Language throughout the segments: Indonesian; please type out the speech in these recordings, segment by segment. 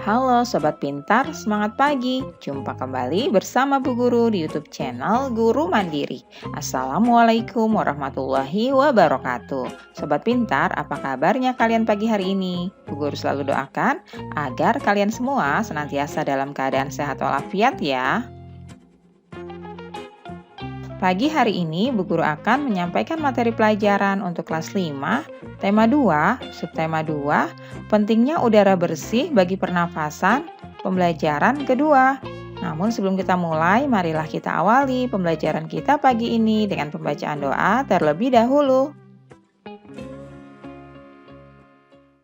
Halo Sobat Pintar, semangat pagi. Jumpa kembali bersama Bu Guru di YouTube channel Guru Mandiri. Assalamualaikum warahmatullahi wabarakatuh. Sobat Pintar, apa kabarnya kalian pagi hari ini? Bu Guru selalu doakan agar kalian semua senantiasa dalam keadaan sehat walafiat ya. Pagi hari ini, Bu Guru akan menyampaikan materi pelajaran untuk kelas 5, tema 2, subtema 2, pentingnya udara bersih bagi pernafasan, pembelajaran kedua. Namun sebelum kita mulai, marilah kita awali pembelajaran kita pagi ini dengan pembacaan doa terlebih dahulu.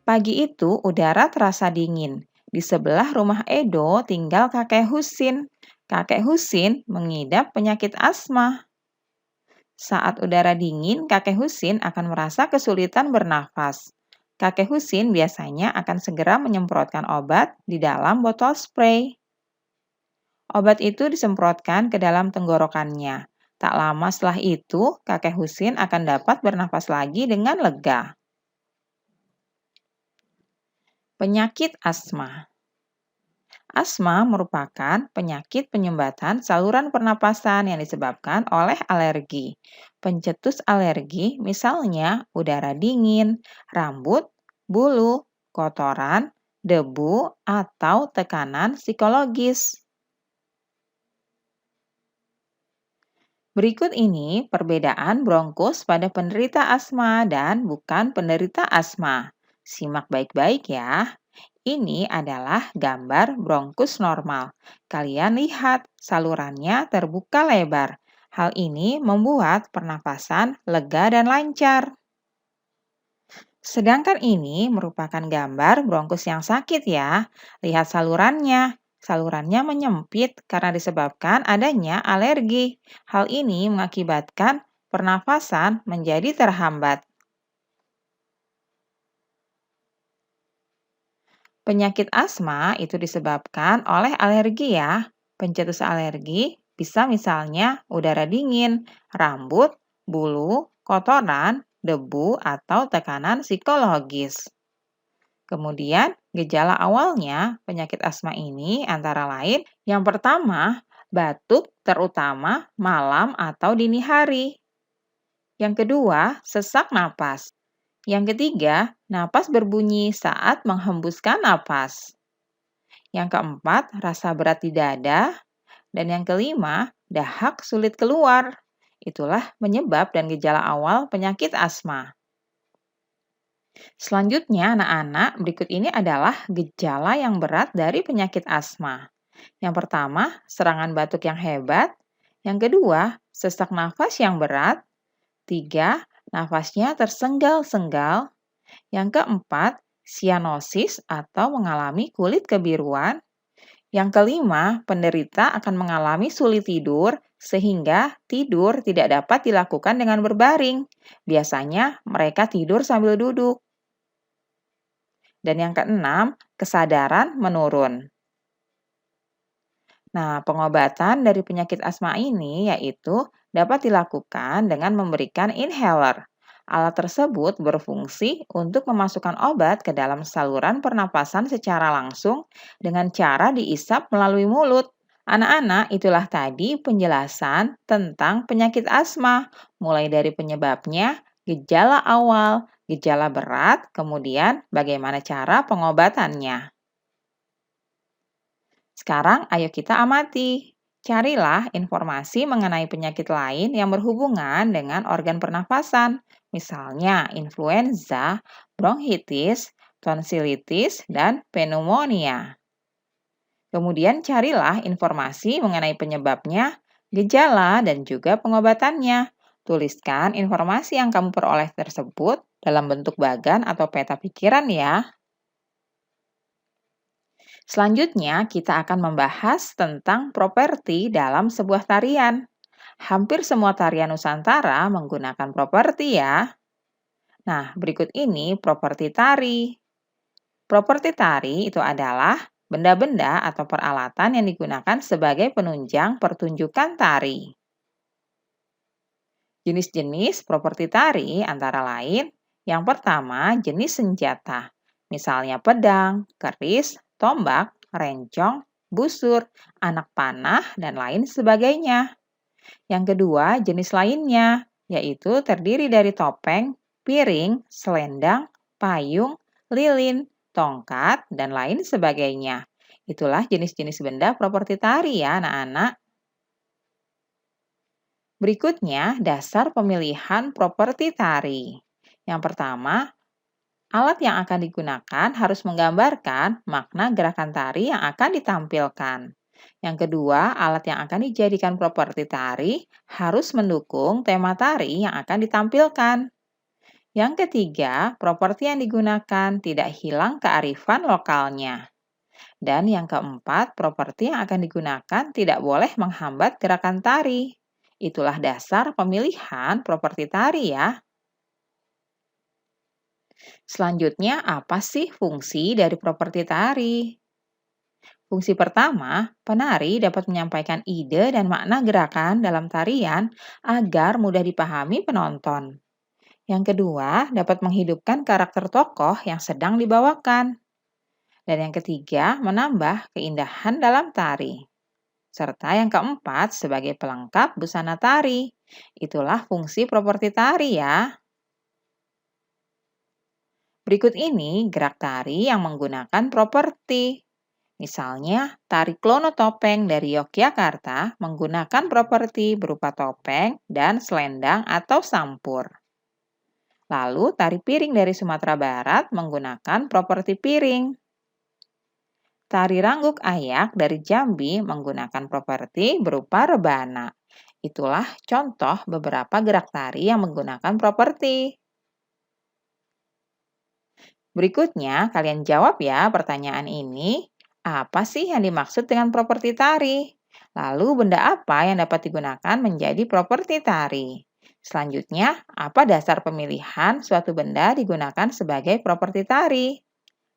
Pagi itu udara terasa dingin. Di sebelah rumah Edo tinggal kakek Husin. Kakek Husin mengidap penyakit asma. Saat udara dingin, kakek Husin akan merasa kesulitan bernafas. Kakek Husin biasanya akan segera menyemprotkan obat di dalam botol spray. Obat itu disemprotkan ke dalam tenggorokannya. Tak lama setelah itu, kakek Husin akan dapat bernafas lagi dengan lega. Penyakit asma. Asma merupakan penyakit penyumbatan saluran pernapasan yang disebabkan oleh alergi. Pencetus alergi misalnya udara dingin, rambut, bulu, kotoran, debu, atau tekanan psikologis. Berikut ini perbedaan bronkus pada penderita asma dan bukan penderita asma. Simak baik-baik ya. Ini adalah gambar bronkus normal. Kalian lihat salurannya terbuka lebar. Hal ini membuat pernapasan lega dan lancar. Sedangkan ini merupakan gambar bronkus yang sakit ya. Lihat salurannya. Salurannya menyempit karena disebabkan adanya alergi. Hal ini mengakibatkan pernafasan menjadi terhambat. Penyakit asma itu disebabkan oleh alergi ya. Pencetus alergi bisa misalnya udara dingin, rambut, bulu, kotoran, debu, atau tekanan psikologis. Kemudian, gejala awalnya penyakit asma ini antara lain yang pertama, batuk terutama malam atau dini hari. Yang kedua, sesak napas. Yang ketiga, napas berbunyi saat menghembuskan napas. Yang keempat, rasa berat di dada. Dan yang kelima, dahak sulit keluar. Itulah penyebab dan gejala awal penyakit asma. Selanjutnya, anak-anak, berikut ini adalah gejala yang berat dari penyakit asma. Yang pertama, serangan batuk yang hebat. Yang kedua, sesak nafas yang berat. 3, nafasnya tersenggal-senggal. Yang keempat, sianosis atau mengalami kulit kebiruan. Yang kelima, penderita akan mengalami sulit tidur sehingga tidur tidak dapat dilakukan dengan berbaring. Biasanya mereka tidur sambil duduk. Dan yang keenam, kesadaran menurun. Nah, pengobatan dari penyakit asma ini yaitu dapat dilakukan dengan memberikan inhaler. Alat tersebut berfungsi untuk memasukkan obat ke dalam saluran pernapasan secara langsung dengan cara diisap melalui mulut. Anak-anak, itulah tadi penjelasan tentang penyakit asma, mulai dari penyebabnya, gejala awal, gejala berat, kemudian bagaimana cara pengobatannya. Sekarang ayo kita amati. Carilah informasi mengenai penyakit lain yang berhubungan dengan organ pernafasan, misalnya influenza, bronkitis, tonsilitis, dan pneumonia. Kemudian carilah informasi mengenai penyebabnya, gejala, dan juga pengobatannya. Tuliskan informasi yang kamu peroleh tersebut dalam bentuk bagan atau peta pikiran ya. Selanjutnya, kita akan membahas tentang properti dalam sebuah tarian. Hampir semua tarian Nusantara menggunakan properti ya. Nah, berikut ini properti tari. Properti tari itu adalah benda-benda atau peralatan yang digunakan sebagai penunjang pertunjukan tari. Jenis-jenis properti tari antara lain, yang pertama jenis senjata, misalnya pedang, keris, tombak, rencong, busur, anak panah, dan lain sebagainya. Yang kedua, jenis lainnya, yaitu terdiri dari topeng, piring, selendang, payung, lilin, tongkat, dan lain sebagainya. Itulah jenis-jenis benda properti tari ya anak-anak. Berikutnya, dasar pemilihan properti tari. Yang pertama, alat yang akan digunakan harus menggambarkan makna gerakan tari yang akan ditampilkan. Yang kedua, alat yang akan dijadikan properti tari harus mendukung tema tari yang akan ditampilkan. Yang ketiga, properti yang digunakan tidak hilang kearifan lokalnya. Dan yang keempat, properti yang akan digunakan tidak boleh menghambat gerakan tari. Itulah dasar pemilihan properti tari ya. Selanjutnya, apa sih fungsi dari properti tari? Fungsi pertama, penari dapat menyampaikan ide dan makna gerakan dalam tarian agar mudah dipahami penonton. Yang kedua, dapat menghidupkan karakter tokoh yang sedang dibawakan. Dan yang ketiga, menambah keindahan dalam tari. Serta yang keempat, sebagai pelengkap busana tari. Itulah fungsi properti tari ya. Berikut ini gerak tari yang menggunakan properti. Misalnya, tari Klono Topeng dari Yogyakarta menggunakan properti berupa topeng dan selendang atau sampur. Lalu, tari piring dari Sumatera Barat menggunakan properti piring. Tari Rangguk Ayak dari Jambi menggunakan properti berupa rebana. Itulah contoh beberapa gerak tari yang menggunakan properti. Berikutnya, kalian jawab ya pertanyaan ini. Apa sih yang dimaksud dengan properti tari? Lalu, benda apa yang dapat digunakan menjadi properti tari? Selanjutnya, apa dasar pemilihan suatu benda digunakan sebagai properti tari?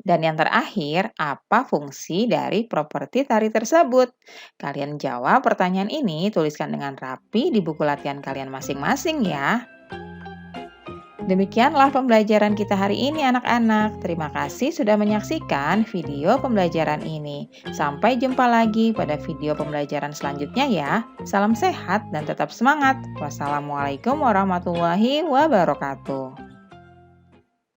Dan yang terakhir, apa fungsi dari properti tari tersebut? Kalian jawab pertanyaan ini, tuliskan dengan rapi di buku latihan kalian masing-masing ya. Demikianlah pembelajaran kita hari ini anak-anak. Terima kasih sudah menyaksikan video pembelajaran ini. Sampai jumpa lagi pada video pembelajaran selanjutnya ya. Salam sehat dan tetap semangat. Wassalamualaikum warahmatullahi wabarakatuh.